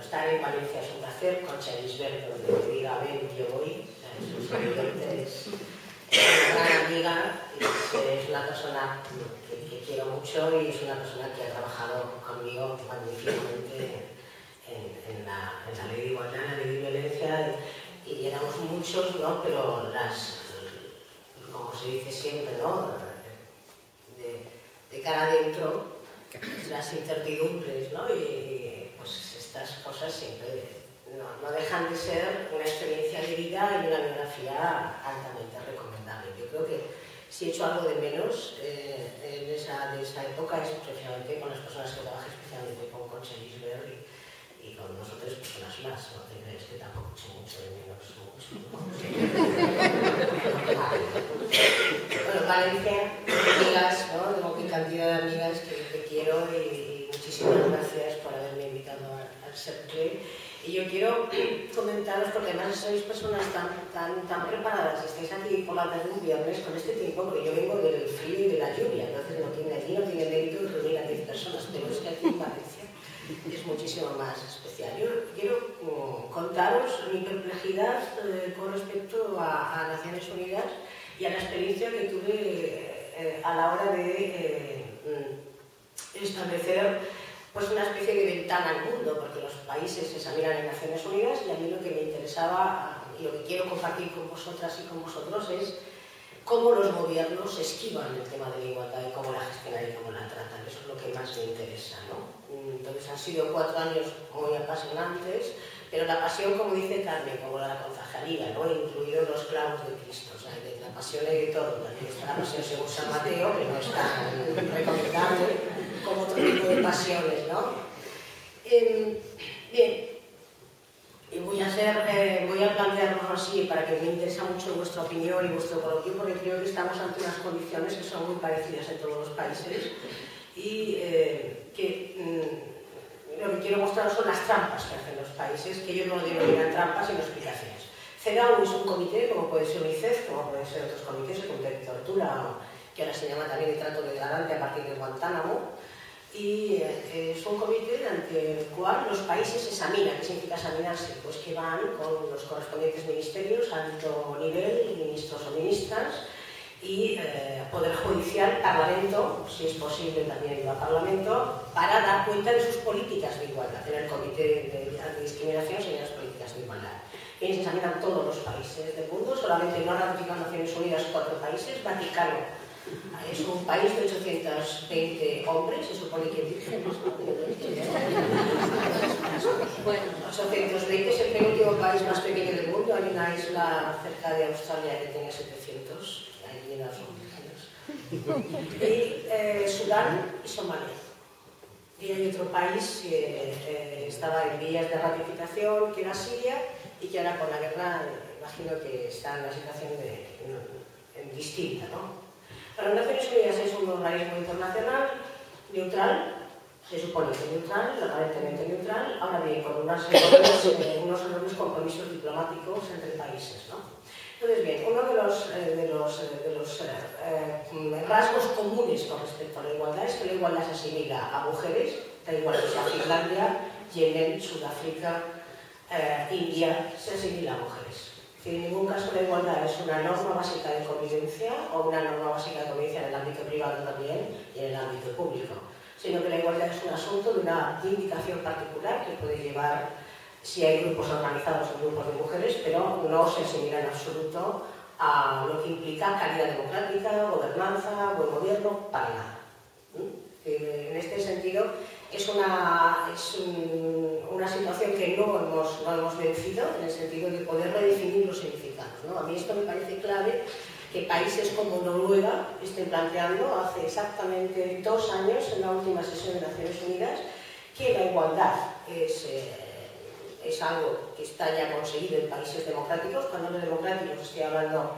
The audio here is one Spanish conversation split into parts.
estar en Valencia es un placer, Concha Lisbeth, donde me diga ven, yo voy, es una gran amiga, es una persona que quiero mucho y es una persona que ha trabajado conmigo magníficamente en la ley de igualdad, en la ley de violencia, y éramos muchos, ¿no? Pero como se dice siempre, ¿no? De cara adentro, las incertidumbres, ¿no? Y pues estas cosas siempre no dejan de ser una experiencia de vida y una biografía altamente recomendable. Yo creo que si he hecho algo de menos de esa época es precisamente con las personas que trabajé, especialmente con Concha Lisbeth y con nosotros personas más, no te crees que tampoco eché mucho de menos. Bueno, Valencia, amigas, ¿no? Tengo mi cantidad de amigas que quiero y muchísimas gracias por haberme invitado al Cercle. Y yo quiero comentaros, porque además sois personas tan preparadas, estáis aquí por la tarde un viernes con este tiempo, porque yo vengo del frío y de la lluvia, entonces no tiene mérito reunir a 10 personas, pero es que aquí en Valencia es muchísimo más especial. Yo quiero contaros mi perplejidad con respecto a Naciones Unidas y a la experiencia que tuve a la hora de establecer pues una especie de ventana al mundo, porque los países se examinan en Naciones Unidas y a mí lo que me interesaba y lo que quiero compartir con vosotras y con vosotros es cómo los gobiernos esquivan el tema de la igualdad y cómo la gestionan y cómo la tratan. Eso es lo que más me interesa, ¿no? Entonces han sido 4 años muy apasionantes, pero la pasión, como dice Carmen, como la concejalía, ¿no? Incluidos los clavos de Cristo, o sea, la pasión hay de todo. También está la pasión según San Mateo, que no es tan recomendable como otro tipo de pasiones, ¿no? Bien, voy a plantearlo así para que me interesa mucho vuestra opinión y vuestro coloquio, porque creo que estamos ante unas condiciones que son muy parecidas en todos los países y lo que quiero mostrar son las trampas que hacen los países, que ellos no denominan trampas sino explicaciones. CEDAW es un comité, como puede ser UNICEF, como pueden ser otros comités, el comité de tortura, que ahora se llama también de trato degradante a partir de Guantánamo, y es un comité ante el cual los países examinan. ¿Qué significa examinarse? Pues que van con los correspondientes ministerios, alto nivel, ministros o ministras, y Poder Judicial, Parlamento, si es posible también el Parlamento, para dar cuenta de sus políticas de igualdad. En el Comité de Antidiscriminación serían las políticas de igualdad. Quienes examinan todos los países del mundo, solamente no ratifican Naciones Unidas 4 países, Vaticano. Es un país de 820 hombres, se supone que vírgenes, ¿no? Bueno, 820 es el penúltimo país más pequeño del mundo. Hay una isla cerca de Australia que tiene 700, ahí llenas son vírgenes. Y Sudán y Somalia. Y hay otro país que estaba en vías de ratificación, que era Siria, y que ahora con la guerra, imagino que está en una situación distinta, ¿no? Las Naciones Unidas es un organismo internacional neutral, se supone que neutral, aparentemente neutral, ahora bien, con unos enormes compromisos diplomáticos entre países, ¿no? Entonces, bien, uno de los rasgos comunes con respecto a la igualdad es que la igualdad se asimila a mujeres, da igual que sea Finlandia, Yemen, Sudáfrica, India, se asimila a mujeres. En ningún caso la igualdad es una norma básica de convivencia o una norma básica de convivencia en el ámbito privado también y en el ámbito público, sino que la igualdad es un asunto de una indicación particular que puede llevar, si hay grupos organizados o grupos de mujeres, pero no se asimila en absoluto a lo que implica calidad democrática, gobernanza, buen gobierno, para nada. En este sentido, es una situación que no hemos vencido en el sentido de poder redefinir los significados, ¿no? A mí esto me parece clave que países como Noruega estén planteando hace exactamente 2 años, en la última sesión de Naciones Unidas, que la igualdad es algo que está ya conseguido en países democráticos. Cuando de democráticos estoy hablando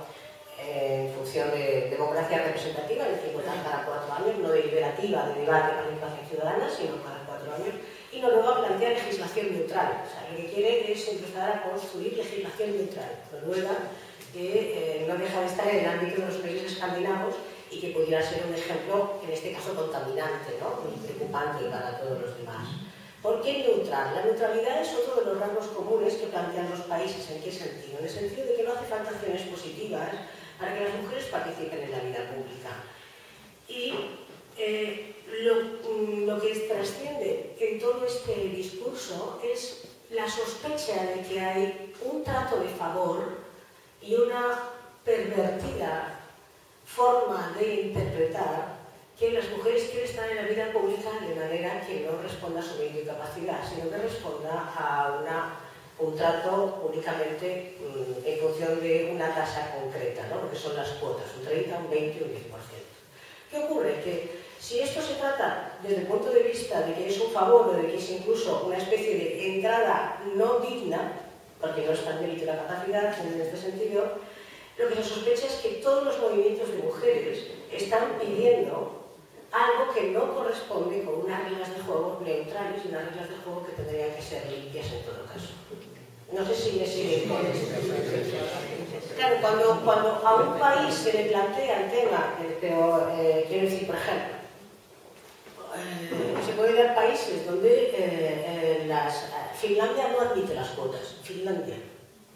en función de democracia representativa, es decir, cada 4 años, no deliberativa, de debate, participación ciudadana, sino cada 4 años. Y Noruega plantea legislación neutral, o sea, lo que quiere es empezar a construir legislación neutral. Noruega, que no deja de estar en el ámbito de los países escandinavos y que pudiera ser un ejemplo, en este caso contaminante, ¿no? Muy preocupante para todos los demás. ¿Por qué neutral? La neutralidad es otro de los rasgos comunes que plantean los países. ¿En qué sentido? En el sentido de que no hace falta acciones positivas para que las mujeres participen en la vida pública. Y lo que trasciende en todo este discurso es la sospecha de que hay un trato de favor y una pervertida forma de interpretar que las mujeres quieren estar en la vida pública de manera que no responda a su medio y capacidad, sino que responda a un trato únicamente en función de una tasa concreta, ¿no? Lo que son las cuotas, un 30, un 20 o un 10%. ¿Qué ocurre? Que si esto se trata desde el punto de vista de que es un favor o de que es incluso una especie de entrada no digna, porque no está en mérito la capacidad en este sentido, lo que se sospecha es que todos los movimientos de mujeres están pidiendo algo que no corresponde con unas reglas de juego neutrales y unas reglas de juego que tendrían que ser limpias en todo caso. No sé si me sigue con esto. Claro, cuando a un país se le plantea el tema, pero quiero decir, por ejemplo, se puede dar países donde Finlandia no admite las cuotas. Finlandia,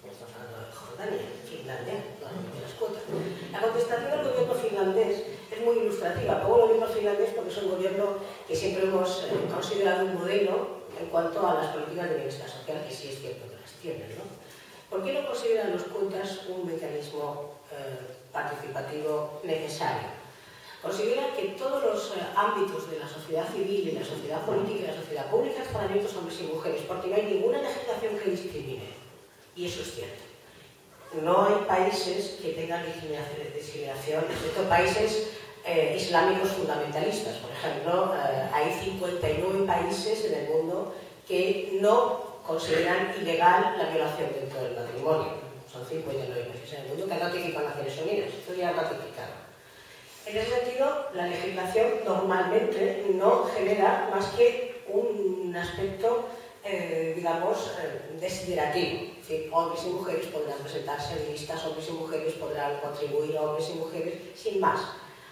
no estamos hablando de Jordania, Finlandia no admite las cuotas. La contestación del gobierno finlandés es muy ilustrativa. Pongo el gobierno finlandés porque es un gobierno que siempre hemos considerado un modelo en cuanto a las políticas de bienestar social, que sí es cierto que las tienen, ¿no? ¿Por qué no consideran los cuotas un mecanismo participativo necesario? Consideran que todos los ámbitos de la sociedad civil y la sociedad política y la sociedad pública están abiertos a hombres y mujeres, porque no hay ninguna legislación que discrimine. Y eso es cierto. No hay países que tengan discriminación, excepto países islámicos fundamentalistas. Por ejemplo, hay 59 países en el mundo que no consideran ilegal la violación dentro del matrimonio. Son 59 países en el mundo que han ratificado Naciones Unidas. Esto ya han ratificado. En ese sentido, la legislación normalmente no genera más que un aspecto, digamos, desiderativo. Es decir, hombres y mujeres podrán presentarse en listas, hombres y mujeres podrán contribuir, hombres y mujeres, sin más.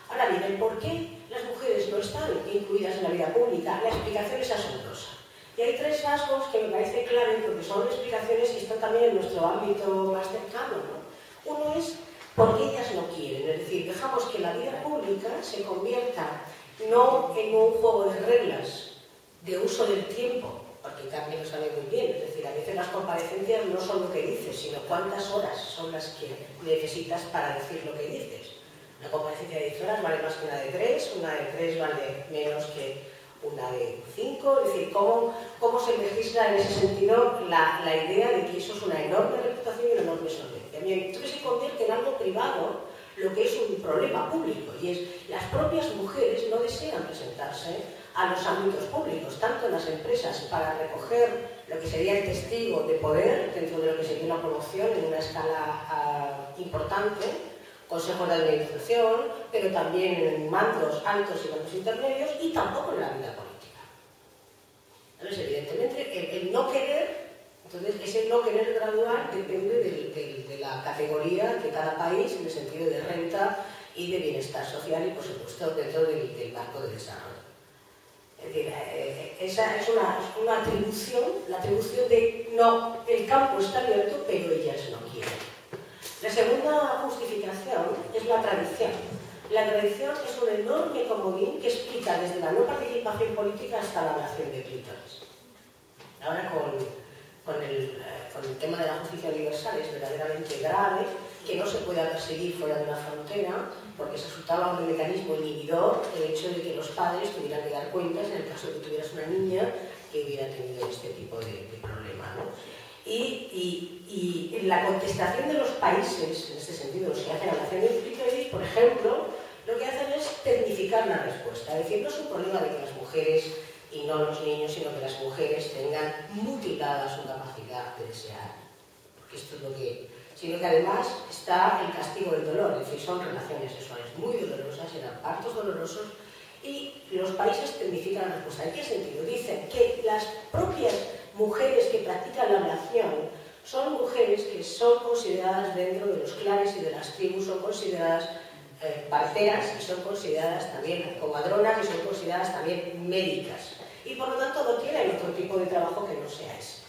Ahora bien, el por qué las mujeres no están incluidas en la vida pública, la explicación es asombrosa. Y hay tres rasgos que me parece clave, porque son explicaciones que están también en nuestro ámbito más cercano, ¿no? Uno es porque ellas no quieren, es decir, dejamos que la vida pública se convierta no en un juego de reglas de uso del tiempo, porque Carmen lo sabe muy bien, es decir, a veces las comparecencias no son lo que dices, sino cuántas horas son las que necesitas para decir lo que dices. Una comparecencia de 10 horas vale más que una de 3, una de 3 vale menos que una de 5, es decir, cómo se legisla en ese sentido la idea de que eso es una enorme reputación y una enorme solvencia. Bien, entonces se convierte en algo privado lo que es un problema público, y es las propias mujeres no desean presentarse a los ámbitos públicos, tanto en las empresas para recoger lo que sería el testigo de poder dentro de lo que sería una promoción en una escala importante, consejos de administración, pero también en mandos altos y mandos intermedios, y tampoco en la vida política. Entonces, evidentemente, el no querer, entonces ese no querer gradual depende de la categoría de cada país en el sentido de renta y de bienestar social y, por supuesto, dentro del marco de desarrollo. Es decir, esa es una atribución, la atribución de no, el campo está abierto, pero ellas no quieren. La segunda justificación es la tradición. La tradición es un enorme comodín que explica desde la no participación política hasta la ablación de clítoris. Ahora con el tema de la justicia universal es verdaderamente grave que no se pueda perseguir fuera de una frontera porque se resultaba un mecanismo inhibidor el hecho de que los padres tuvieran que dar cuentas en el caso de que tuvieras una niña que hubiera tenido este tipo de problema, ¿no? Y en la contestación de los países, en este sentido, los que hacen ablación de clítoris, por ejemplo, lo que hacen es tecnificar la respuesta. Es decir, no es un problema de que las mujeres y no los niños, sino que las mujeres tengan mutilada su capacidad de desear. Porque esto es lo que... Sino que además está el castigo del dolor, es decir, son relaciones sexuales muy dolorosas, eran partos dolorosos, y los países tecnifican la respuesta. ¿En qué sentido? Dicen que las propias mujeres que practican la ablación son mujeres que son consideradas dentro de los clanes y de las tribus, son consideradas parteras y son consideradas también comadronas y son consideradas también médicas. y por lo tanto no tienen otro tipo de trabajo que no sea ese.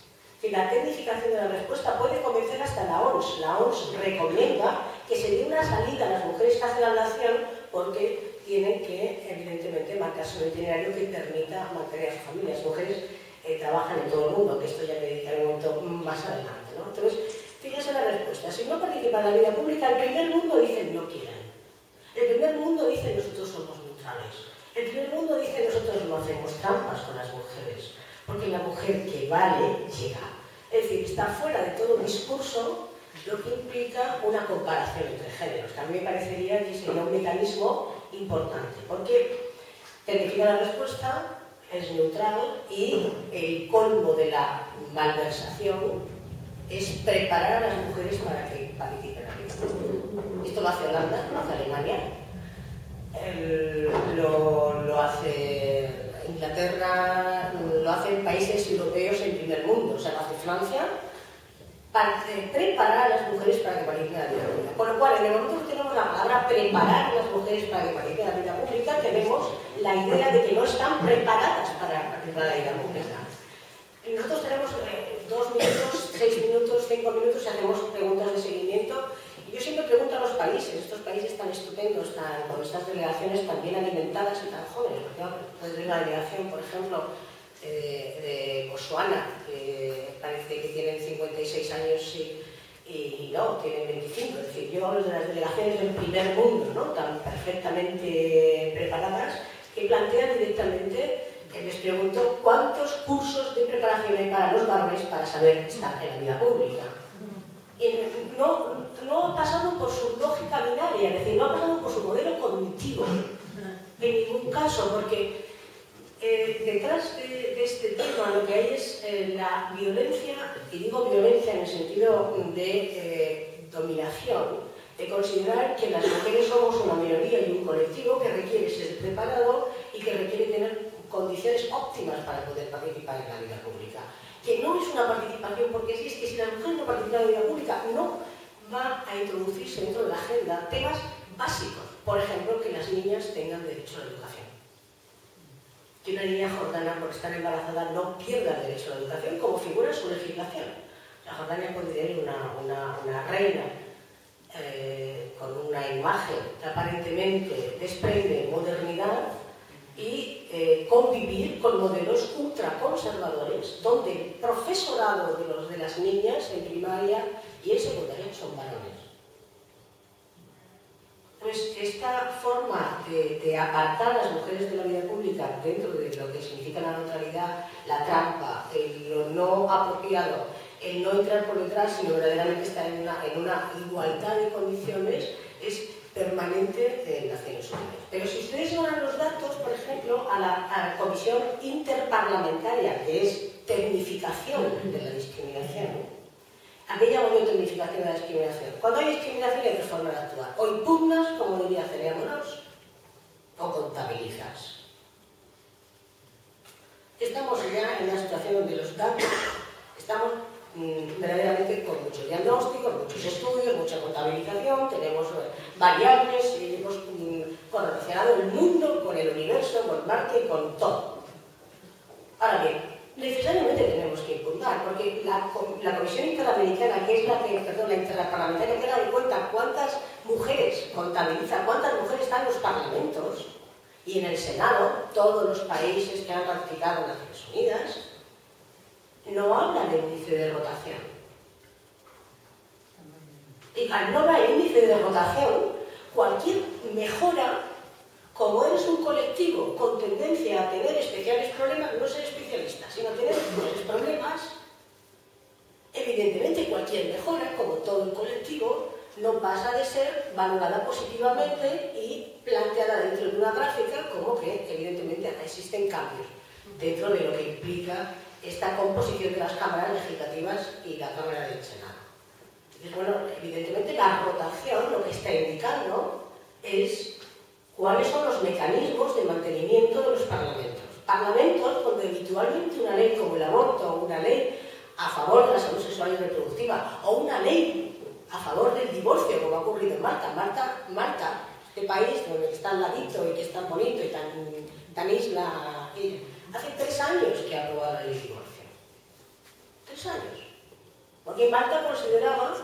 La tecnificación de la respuesta puede convencer hasta la OMS. La OMS recomienda que se dé una salida a las mujeres que hacen la ablación porque tienen que, evidentemente, marcarse un itinerario que permita mantener a sus familias. Las mujeres trabajan en todo el mundo, que esto ya me dedicaré un momento más adelante, ¿no? Entonces, fíjense la respuesta. Si no participan en la vida pública, el primer mundo dice no quieren. El primer mundo dice nosotros somos neutrales. El primer mundo dice nosotros no hacemos trampas con las mujeres. Porque la mujer que vale llega. Es decir, está fuera de todo discurso, lo que implica una comparación entre géneros, que a mí me parecería que sería un mecanismo importante, porque tecnificar la respuesta es neutral y el colmo de la malversación es preparar a las mujeres para que participen en la vida. Esto lo hace Holanda, lo hace Alemania, lo hace Inglaterra, lo hacen países europeos en primer mundo, o sea, lo hace Francia, para preparar a las mujeres para que participen en la vida pública. Con lo cual, en el momento que tenemos la palabra preparar a las mujeres para que participen en la vida pública, tenemos la idea de que no están preparadas para participar en la vida pública. Nosotros tenemos 2 minutos, 6 minutos, 5 minutos y hacemos preguntas de seguimiento. Yo siempre pregunto a los países, estos países tan estupendos, con estas delegaciones tan bien alimentadas y tan jóvenes. Desde una delegación, por ejemplo, de Botswana, que parece que tienen 56 años y no, tienen 25. Es decir, yo hablo de las delegaciones del primer mundo, ¿no? Tan perfectamente preparadas, que plantean directamente, les pregunto, ¿cuántos cursos de preparación hay para los varones para saber estar en la vida pública? No ha pasado por su lógica binaria, es decir, no ha pasado por su modelo cognitivo, en ningún caso, porque detrás de este tema lo que hay es la violencia, y digo violencia en el sentido de dominación, de considerar que las mujeres somos una minoría y un colectivo que requiere ser preparado y que requiere tener condiciones óptimas para poder participar en la vida pública. Que no es una participación, porque es que si la mujer no participa en la vida pública, no va a introducirse dentro de la agenda temas básicos. Por ejemplo, que las niñas tengan derecho a la educación. Que una niña jordana, por estar embarazada, no pierda el derecho a la educación como figura en su legislación. La Jordania puede tener una reina con una imagen que aparentemente desprende modernidad y convivir con modelos ultraconservadores, donde el profesorado de las niñas en primaria y en secundaria son varones. Entonces, esta forma de apartar a las mujeres de la vida pública dentro de lo que significa la neutralidad, la trampa, lo no apropiado, el no entrar por detrás, sino verdaderamente estar en una igualdad de condiciones, es permanente en Naciones Unidas. Pero si ustedes van a los datos, por ejemplo, a la Comisión Interparlamentaria, que es tecnificación de la discriminación, ¿a qué llamo yo tecnificación de la discriminación? Cuando hay discriminación hay dos formas de actuar. O impugnas, como diría Celia Morós, o contabilizas. Estamos ya en una situación donde los datos estamos verdaderamente con mucho diagnóstico, muchos estudios, mucha contabilización, tenemos variables y hemos correlacionado el mundo con el universo, con Marte, con todo. Ahora bien, necesariamente tenemos que impugnar, porque la Comisión Interamericana, que es la interparlamentaria, que da de cuenta cuántas mujeres contabiliza, cuántas mujeres están en los parlamentos y en el Senado, todos los países que han ratificado las Naciones Unidas, no habla de índice de rotación. Y al no haber índice de rotación, cualquier mejora, como eres un colectivo con tendencia a tener especiales problemas, no ser especialista, sino tener especiales problemas, evidentemente cualquier mejora, como todo el colectivo, no pasa de ser valorada positivamente y planteada dentro de una gráfica como que evidentemente existen cambios dentro de lo que implica esta composición de las cámaras legislativas y la Cámara del Senado. Entonces, bueno, evidentemente la rotación lo que está indicando es cuáles son los mecanismos de mantenimiento de los parlamentos. Parlamentos donde habitualmente una ley como el aborto, o una ley a favor de la salud sexual y reproductiva, o una ley a favor del divorcio, como ha ocurrido en Malta. Malta, este país donde está al ladito y que es tan bonito y tan isla Hace 3 años que ha aprobado la ley de divorcio. 3 años. Porque Malta consideraba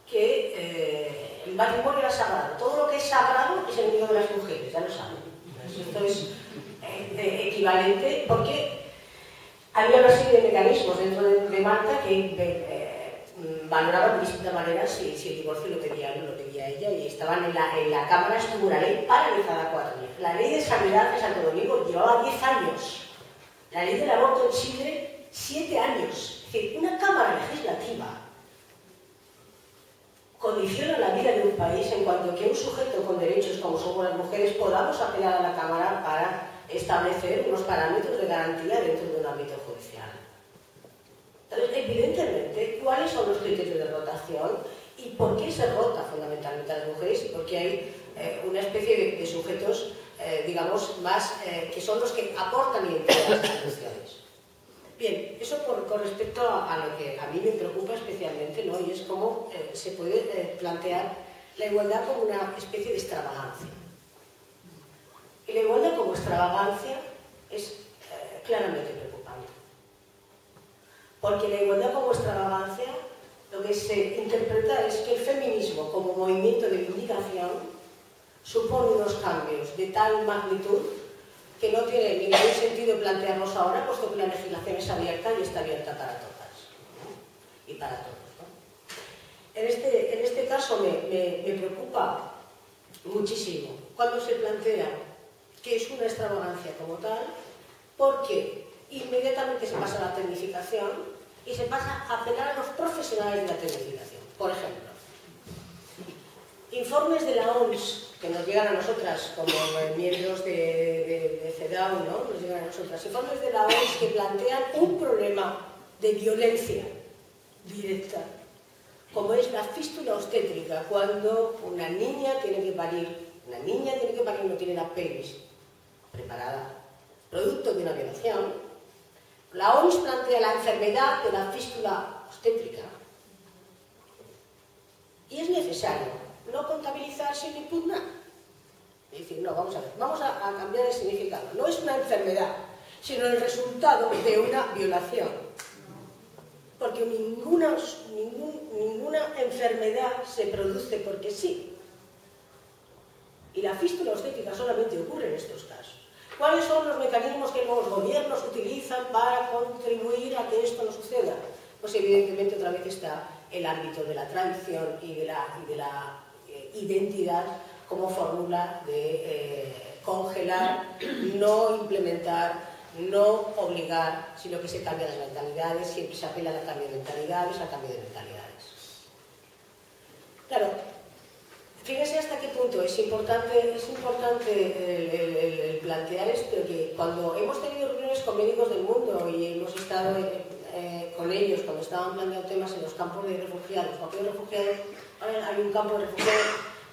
que el matrimonio era sagrado. Todo lo que es sagrado es enemigo de las mujeres, ya lo saben. Esto es equivalente porque había una serie de mecanismos dentro de Malta que valoraban de distinta manera si el divorcio lo pedía él o lo pedía ella, y estaban en la Cámara. Estuvo una ley paralizada 4 años. La ley de sanidad de Santo Domingo llevaba 10 años. La ley del aborto en Chile, 7 años. Es decir, una Cámara legislativa condiciona la vida de un país en cuanto a que un sujeto con derechos como somos las mujeres podamos apelar a la Cámara para establecer unos parámetros de garantía dentro de un ámbito judicial. Entonces, evidentemente, ¿cuáles son los criterios de rotación y por qué se rota fundamentalmente a las mujeres y por qué hay una especie de sujetos, digamos, más que son los que aportan identidad a las instituciones? Bien, eso con respecto a lo que a mí me preocupa especialmente, ¿no? Y es cómo se puede plantear la igualdad como una especie de extravagancia. Y la igualdad como extravagancia es claramente preocupante. Porque la igualdad como extravagancia, lo que se interpreta es que el feminismo como movimiento de reivindicación supone unos cambios de tal magnitud que no tiene ningún sentido plantearlos ahora, puesto que la legislación es abierta y está abierta para todas, ¿no? Y para todos, ¿no? En este caso me preocupa muchísimo cuando se plantea que es una extravagancia como tal, porque inmediatamente se pasa a la tecnificación y se pasa a apelar a los profesionales de la tecnificación. Por ejemplo, informes de la OMS que nos llegan a nosotras como miembros de CEDAW, ¿no? Nos llegan a nosotras informes de la OMS que plantean un problema de violencia directa, como es la fístula obstétrica, cuando una niña tiene que parir y no tiene la pelvis preparada, producto de una violación. La OMS plantea la enfermedad de la fístula obstétrica y es necesario no contabilizar sin impugnar. Es decir, no, vamos a ver, vamos a cambiar el significado. No es una enfermedad, sino el resultado de una violación. Porque ninguna enfermedad se produce porque sí. Y la fístula obstétrica solamente ocurre en estos casos. ¿Cuáles son los mecanismos que los gobiernos utilizan para contribuir a que esto no suceda? Pues evidentemente otra vez está el ámbito de la tradición y de la identidad como fórmula de congelar, no implementar, no obligar, sino que se cambian las mentalidades, siempre se apela al cambio de mentalidades, al cambio de mentalidades. Claro, fíjense hasta qué punto es importante el plantear esto, que cuando hemos tenido reuniones con médicos del mundo y hemos estado con ellos cuando estaban planteando temas en los campos de refugiados, ahora hay un campo de refugiados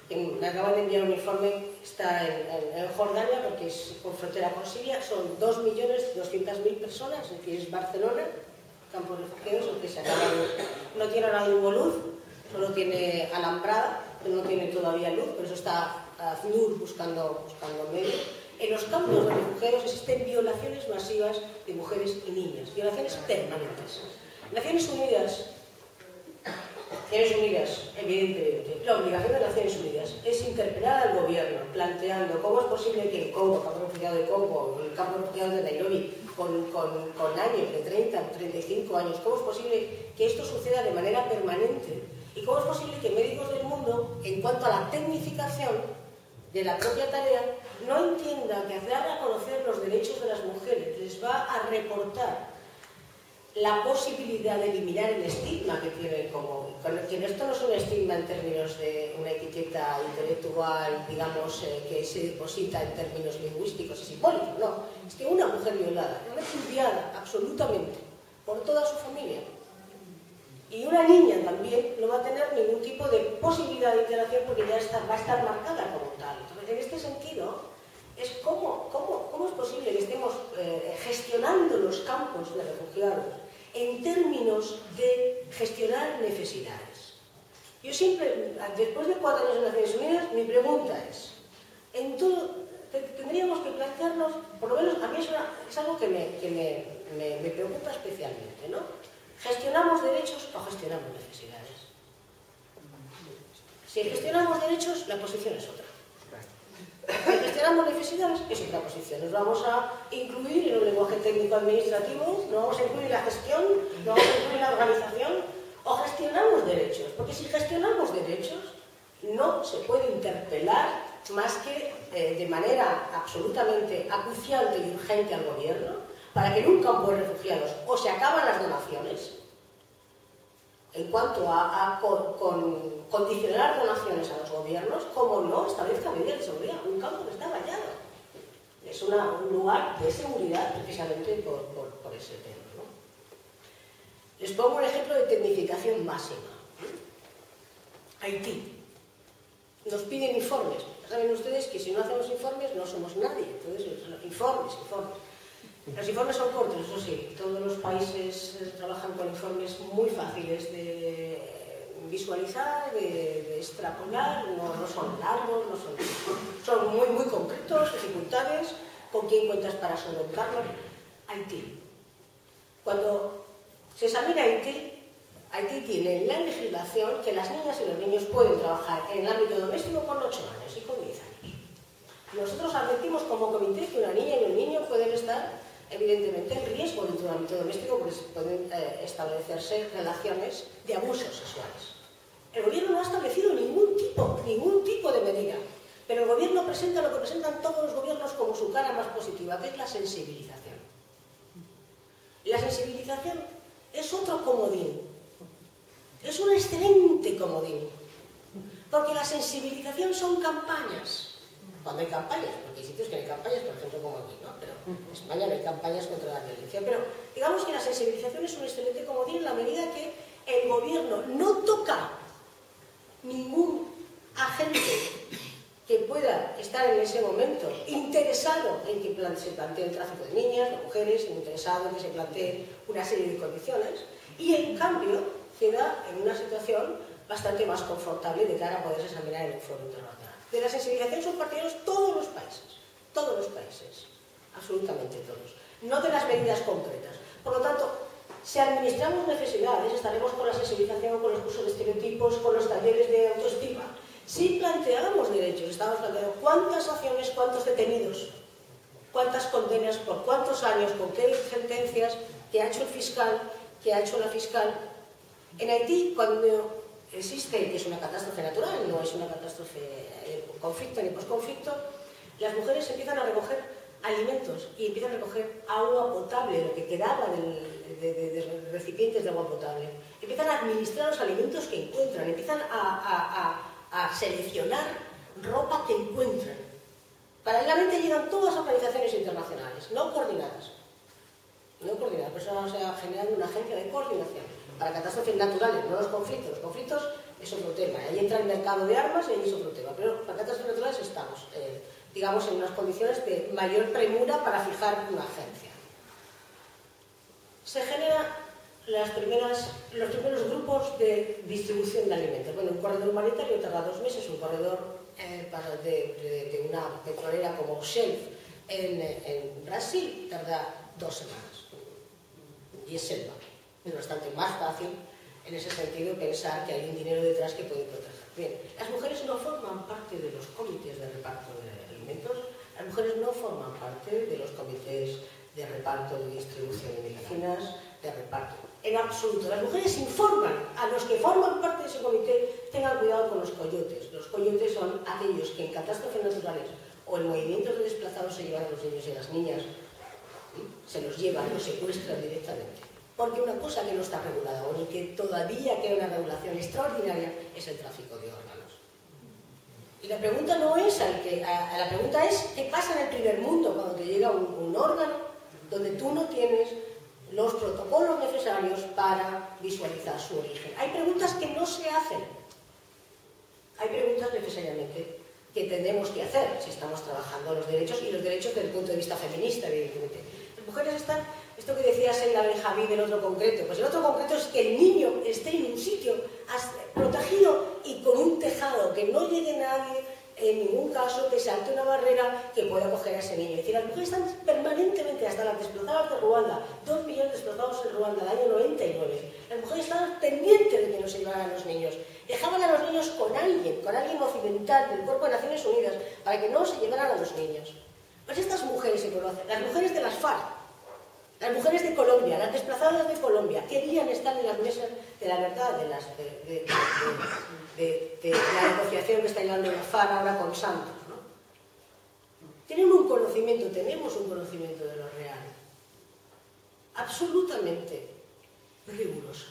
que me acaban de enviar un informe, está en Jordania porque es con frontera con Siria, son 2.200.000 personas, es decir, es Barcelona, campo de refugiados, aunque se acaba no tiene ahora mismo luz, solo tiene alambrada, pero no tiene todavía luz, por eso está ACNUR buscando medios. En los campos de refugiados existen violaciones masivas de mujeres y niñas, violaciones permanentes. Naciones Unidas, evidentemente, la obligación de Naciones Unidas es interpelar al gobierno planteando cómo es posible que el Congo, el campo de refugiados de Congo, el campo de refugiados de Nairobi, con años de 30 o 35 años, cómo es posible que esto suceda de manera permanente y cómo es posible que médicos del mundo, en cuanto a la tecnificación de la propia tarea, no entiendan que hacer a conocer los derechos de las mujeres les va a reportar la posibilidad de eliminar el estigma que tiene que esto no es un estigma en términos de una etiqueta intelectual, digamos, que se deposita en términos lingüísticos y simbólicos, no. Es que una mujer violada es repudiada absolutamente por toda su familia. Y una niña también no va a tener ningún tipo de posibilidad de interacción porque ya va a estar marcada como tal. Entonces, en este sentido, es cómo es posible que estemos gestionando los campos de refugiados en términos de gestionar necesidades. Yo siempre, después de 4 años en Naciones Unidas, mi pregunta es, tendríamos que plantearnos, por lo menos a mí es algo que me preocupa especialmente, ¿no? ¿Gestionamos derechos o gestionamos necesidades? Si gestionamos derechos, la posición es otra. Si gestionamos necesidades, es otra posición. Nos vamos a incluir en un lenguaje técnico-administrativo, no vamos a incluir la gestión, no vamos a incluir la organización, o gestionamos derechos. Porque si gestionamos derechos, no se puede interpelar más que de manera absolutamente acuciante y urgente al gobierno para que en un campo de refugiados o se acaban las donaciones, en cuanto a condicionar donaciones a los gobiernos, como no establezca medidas de seguridad. Un campo que está vallado. Es un lugar de seguridad precisamente por ese tema, ¿no? Les pongo un ejemplo de tecnificación máxima. Haití. Nos piden informes. Saben ustedes que si no hacemos informes no somos nadie. Entonces, informes. Los informes son cortos, eso sí. Todos los países trabajan con informes muy fáciles de visualizar, de extrapolar. No son largos, son muy concretos, dificultades, con quién cuentas para solventarlos. Haití. Cuando se examina Haití tiene en la legislación que las niñas y los niños pueden trabajar en el ámbito doméstico con 8 años y con 10 años. Nosotros advertimos como comité que una niña y un niño pueden estar evidentemente en riesgo dentro del ámbito doméstico porque pueden establecerse relaciones de abusos sexuales. El gobierno no ha establecido ningún tipo de medida, pero el gobierno presenta lo que presentan todos los gobiernos como su cara más positiva, que es la sensibilización. Y la sensibilización es otro comodín. Es un excelente comodín, porque la sensibilización son campañas. Cuando hay campañas, porque hay sitios que no hay campañas, por ejemplo como aquí, ¿no? Pero en España no hay campañas contra la violencia. Pero digamos que la sensibilización es un excelente comodín en la medida que el gobierno no toca ningún agente que pueda estar en ese momento interesado en que se plantee el tráfico de niñas, de mujeres, interesado en que se plantee una serie de condiciones, y en cambio queda en una situación bastante más confortable de cara a poderse examinar en el foro internacional. De la sensibilización son partidarios todos los países, absolutamente todos, no de las medidas concretas. Por lo tanto, si administramos necesidades, estaremos con la sensibilización, con los cursos de estereotipos, con los talleres de autoestima. Si planteamos derechos, estamos planteando cuántas acciones, cuántos detenidos, cuántas condenas, por cuántos años, con qué sentencias, qué ha hecho el fiscal, qué ha hecho la fiscal. En Haití, cuando existe, que es una catástrofe natural, no es una catástrofe conflicto ni posconflicto, las mujeres empiezan a recoger alimentos y empiezan a recoger agua potable, lo que quedaba de recipientes de agua potable. Empiezan a administrar los alimentos que encuentran, empiezan a seleccionar ropa que encuentran. Paralelamente llegan todas las organizaciones internacionales, no coordinadas. Por eso se ha generado una agencia de coordinación para catástrofes naturales, no los conflictos. Los conflictos es otro tema. Ahí entra el mercado de armas y ahí es otro tema. Pero para catástrofes naturales estamos, digamos, en unas condiciones de mayor premura para fijar una agencia. Se generan los primeros grupos de distribución de alimentos. Bueno, un corredor humanitario tarda 2 meses, un corredor de una petrolera como Shell en Brasil tarda 2 semanas. Y es selva. Es bastante más fácil en ese sentido pensar que hay un dinero detrás que puede proteger. Bien, las mujeres no forman parte de los comités de reparto de alimentos, las mujeres no forman parte de los comités de reparto de distribución de medicinas, de reparto. En absoluto. Las mujeres informan a los que forman parte de ese comité, tengan cuidado con los coyotes. Los coyotes son aquellos que en catástrofes naturales o en movimientos de desplazados se llevan a los niños y a las niñas, se los llevan, los secuestran directamente. Porque una cosa que no está regulada o en que todavía queda una regulación extraordinaria es el tráfico de órganos. Y la pregunta no es la pregunta es ¿qué pasa en el primer mundo cuando te llega un órgano donde tú no tienes los protocolos necesarios para visualizar su origen? Hay preguntas que no se hacen. Hay preguntas necesariamente que tenemos que hacer si estamos trabajando los derechos y los derechos desde el punto de vista feminista, evidentemente. Las mujeres están, esto que decía Sheila Benjamí del otro concreto, pues el otro concreto es que el niño esté en un sitio protegido y con un tejado, que no llegue nadie, en ningún caso que salte una barrera que pueda acoger a ese niño. Es decir, las mujeres están permanentemente, hasta las desplazadas de Ruanda, 2 millones de desplazados en Ruanda el año 99. Las mujeres estaban pendientes de que no se llevaran a los niños. Dejaban a los niños con alguien occidental del Cuerpo de Naciones Unidas, para que no se llevaran a los niños. Pues estas mujeres se conocen, las mujeres de las FARC, las mujeres de Colombia, las desplazadas de Colombia, querían estar en las mesas de la verdad, de la negociación que está llevando la FARC ahora con Santos, ¿no? Tenemos un conocimiento de lo real, absolutamente riguroso.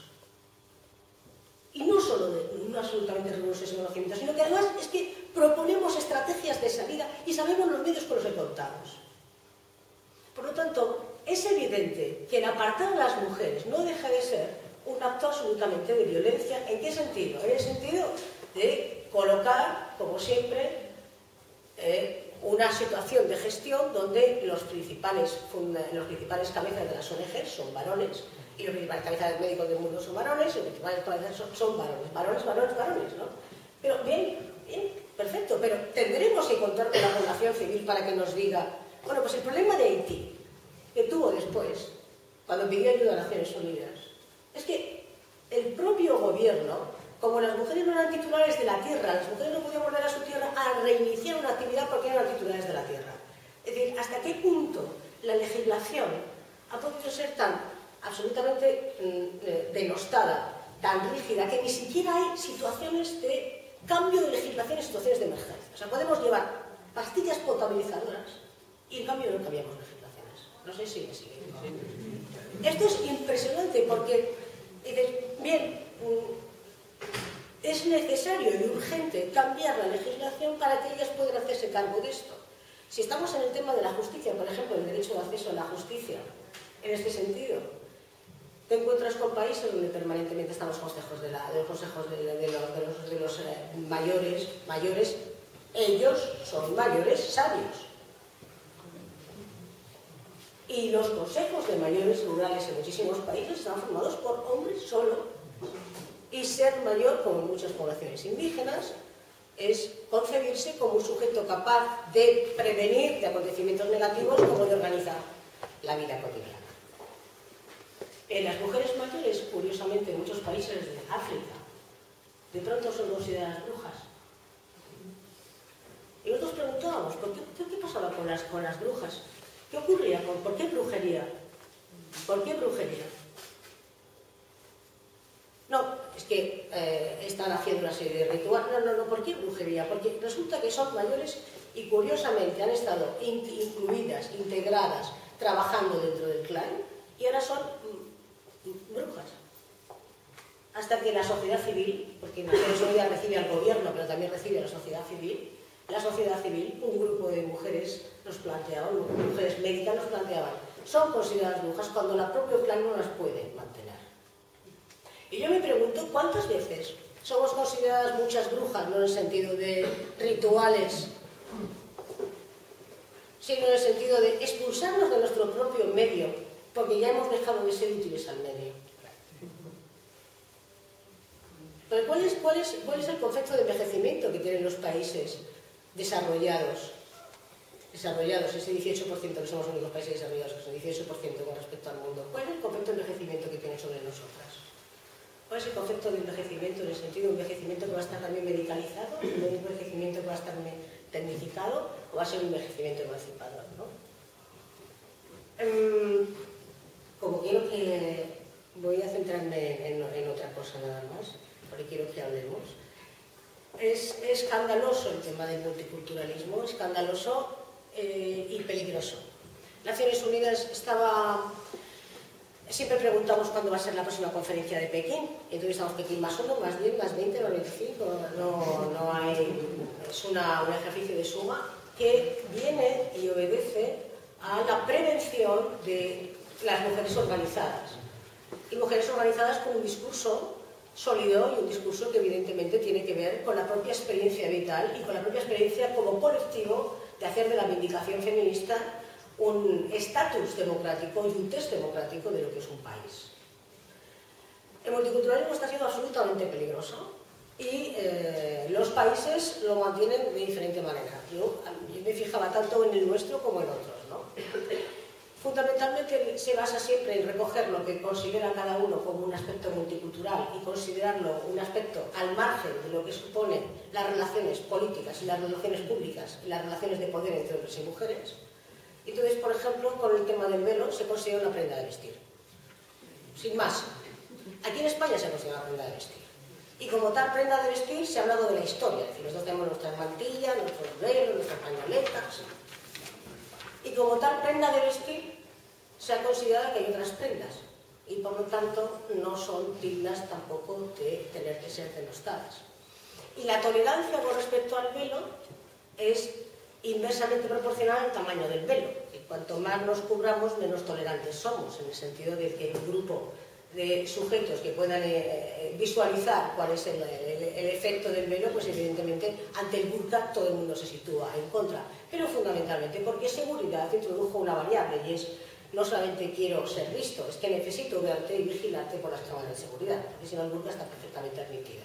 Y no solo no absolutamente riguroso ese conocimiento, sino que además es que proponemos estrategias de salida y sabemos los medios con los que contamos. Por lo tanto, es evidente que el apartar a las mujeres no deja de ser un acto absolutamente de violencia. ¿En qué sentido? En el sentido de colocar, como siempre, una situación de gestión donde los principales cabezas de las ONG son varones, y los principales cabezas médicos del mundo son varones, y los principales cabezas son varones, ¿no? Pero bien, perfecto, pero tendremos que contar con la población civil para que nos diga, bueno, pues el problema de Haití, que tuvo después, cuando pidió ayuda a Naciones Unidas, es que el propio gobierno, como las mujeres no eran titulares de la tierra, las mujeres no podían volver a su tierra a reiniciar una actividad porque eran titulares de la tierra. Es decir, ¿hasta qué punto la legislación ha podido ser tan absolutamente denostada, tan rígida, que ni siquiera hay situaciones de cambio de legislación en situaciones de emergencia? O sea, podemos llevar pastillas potabilizadoras y en cambio no cambiamos legislaciones. No sé si me sigue. Esto es impresionante porque dices, bien, es necesario y urgente cambiar la legislación para que ellas puedan hacerse cargo de esto. Si estamos en el tema de la justicia, por ejemplo, el derecho de acceso a la justicia, en este sentido, te encuentras con países donde permanentemente están los consejos de los mayores, ellos son mayores sabios. Y los consejos de mayores rurales en muchísimos países están formados por hombres solo. Y ser mayor, como en muchas poblaciones indígenas, es concebirse como un sujeto capaz de prevenir de acontecimientos negativos como de organizar la vida cotidiana. Las mujeres mayores, curiosamente, en muchos países de África, de pronto son consideradas brujas. Y nosotros preguntábamos, ¿qué pasaba con las brujas? ¿Qué ocurría? ¿Por qué brujería? ¿Por qué brujería? No, es que están haciendo una serie de rituales. No, ¿por qué brujería? Porque resulta que son mayores y curiosamente han estado incluidas, integradas, trabajando dentro del clan y ahora son brujas. Hasta que la sociedad civil, porque Naciones Unidas recibe al gobierno, pero también recibe a la sociedad civil, un grupo de mujeres nos planteaban, mujeres médicas nos planteaban, son consideradas brujas cuando la propio clan no las puede mantener. Y yo me pregunto, ¿cuántas veces somos consideradas muchas brujas, no en el sentido de rituales, sino en el sentido de expulsarnos de nuestro propio medio, porque ya hemos dejado de ser útiles al medio? Pero ¿cuál es el concepto de envejecimiento que tienen los países desarrollados, ese 18% que somos los únicos países desarrollados, que son 18% con respecto al mundo? ¿Cuál es el concepto de envejecimiento que tienen sobre nosotras? ¿Cuál es el concepto de envejecimiento en el sentido de envejecimiento que va a estar también medicalizado, un envejecimiento que va a estar tecnificado o va a ser un envejecimiento emancipador, ¿no? Como quiero que voy a centrarme en otra cosa nada más, porque quiero que hablemos. Es escandaloso el tema del multiculturalismo, escandaloso y peligroso. Naciones Unidas siempre preguntamos cuándo va a ser la próxima conferencia de Pekín. Entonces estamos Pekín más 1, más 10, más 20, más 25. No hay, es un ejercicio de suma que viene y obedece a la prevención de las mujeres organizadas. Y mujeres organizadas con un discurso sólido y un discurso que evidentemente tiene que ver con la propia experiencia vital y con la propia experiencia como colectivo de hacer de la vindicación feminista un estatus democrático y un test democrático de lo que es un país. El multiculturalismo está siendo absolutamente peligroso y los países lo mantienen de diferente manera. Yo me fijaba tanto en el nuestro como en otros, ¿no? Fundamentalmente se basa siempre en recoger lo que considera cada uno como un aspecto multicultural y considerarlo un aspecto al margen de lo que suponen las relaciones políticas y las relaciones públicas y las relaciones de poder entre hombres y mujeres. Entonces, por ejemplo, con el tema del velo se considera una prenda de vestir. Sin más. Aquí en España se considera una prenda de vestir. Y como tal prenda de vestir se ha hablado de la historia. Es decir, nosotros tenemos nuestras mantillas, nuestros velos, nuestras pañoletas. Y como tal prenda de vestir se ha considerado que hay otras prendas. Y por lo tanto no son dignas tampoco de tener que ser denostadas. Y la tolerancia con respecto al velo es inversamente proporcional al tamaño del velo. Y cuanto más nos cubramos, menos tolerantes somos, en el sentido de que un grupo de sujetos que puedan visualizar cuál es el efecto del velo, pues evidentemente ante el burka todo el mundo se sitúa en contra. Pero fundamentalmente porque seguridad introdujo una variable y es no solamente quiero ser visto, es que necesito verte y vigilarte por las cámaras de seguridad, porque si no el burka está perfectamente admitido.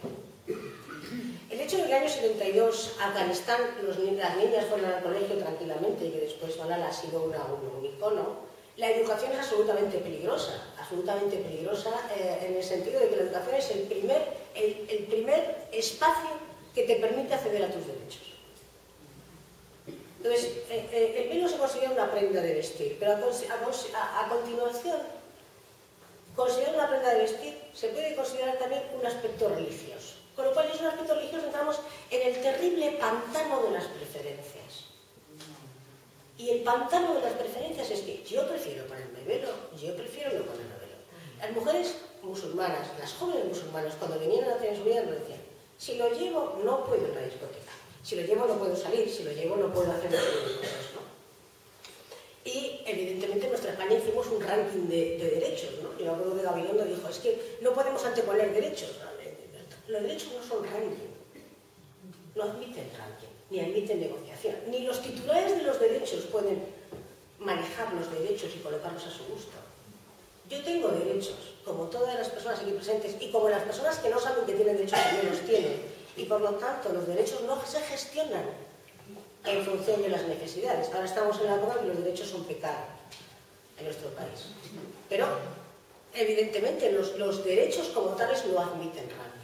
El hecho de que en el año 72 Afganistán las niñas fueron al colegio tranquilamente y que después Malala ha sido un icono, la educación es absolutamente peligrosa en el sentido de que la educación es el primer espacio que te permite acceder a tus derechos. Entonces, el velo se considera una prenda de vestir, pero a continuación, considerar una prenda de vestir se puede considerar también un aspecto religioso. Con lo cual, si es un aspecto religioso, entramos en el terrible pantano de las preferencias. Y el pantano de las preferencias es que yo prefiero ponerme velo, yo prefiero no ponerme velo. Las mujeres musulmanas, las jóvenes musulmanas, cuando venían a Naciones Unidas nos decían: si lo llevo no puedo ir a la discoteca, si lo llevo no puedo salir, si lo llevo no puedo hacer cosas, ¿no? Y evidentemente en nuestra España hicimos un ranking de derechos, ¿no? Yo me acuerdo que Gabilondo dijo: es que no podemos anteponer derechos. Los derechos no son ranking, no admiten ranking, ni admiten negociación, ni los titulares de los derechos pueden manejar los derechos y colocarlos a su gusto. Yo tengo derechos, como todas las personas aquí presentes, y como las personas que no saben que tienen derechos también los tienen, y por lo tanto los derechos no se gestionan en función de las necesidades. Ahora estamos en la época en que los derechos son pecado en nuestro país. Pero, evidentemente, los derechos como tales no admiten ranking.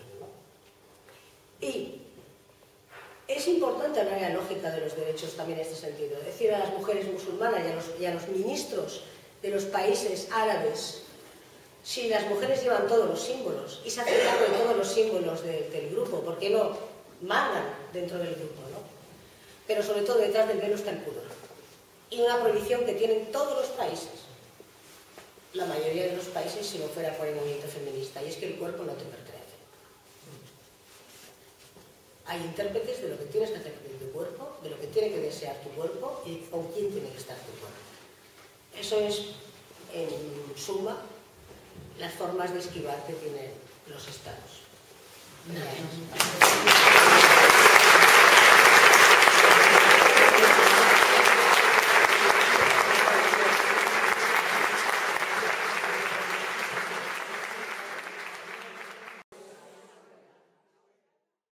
Y es importante hablar de la lógica de los derechos también en este sentido. Decir a las mujeres musulmanas y a los ministros de los países árabes: si las mujeres llevan todos los símbolos y se hacen cargo de todos los símbolos del grupo, ¿por qué no mandan dentro del grupo, ¿no? Pero sobre todo detrás del velo está el pudor. Y una prohibición que tienen todos los países, la mayoría de los países, si no fuera por el movimiento feminista, y es que el cuerpo no te pertenece. Hay intérpretes de lo que tienes que hacer con tu cuerpo, de lo que tiene que desear tu cuerpo y con quién tiene que estar tu cuerpo. Eso es, en suma, las formas de esquivar que tienen los estados. Gracias.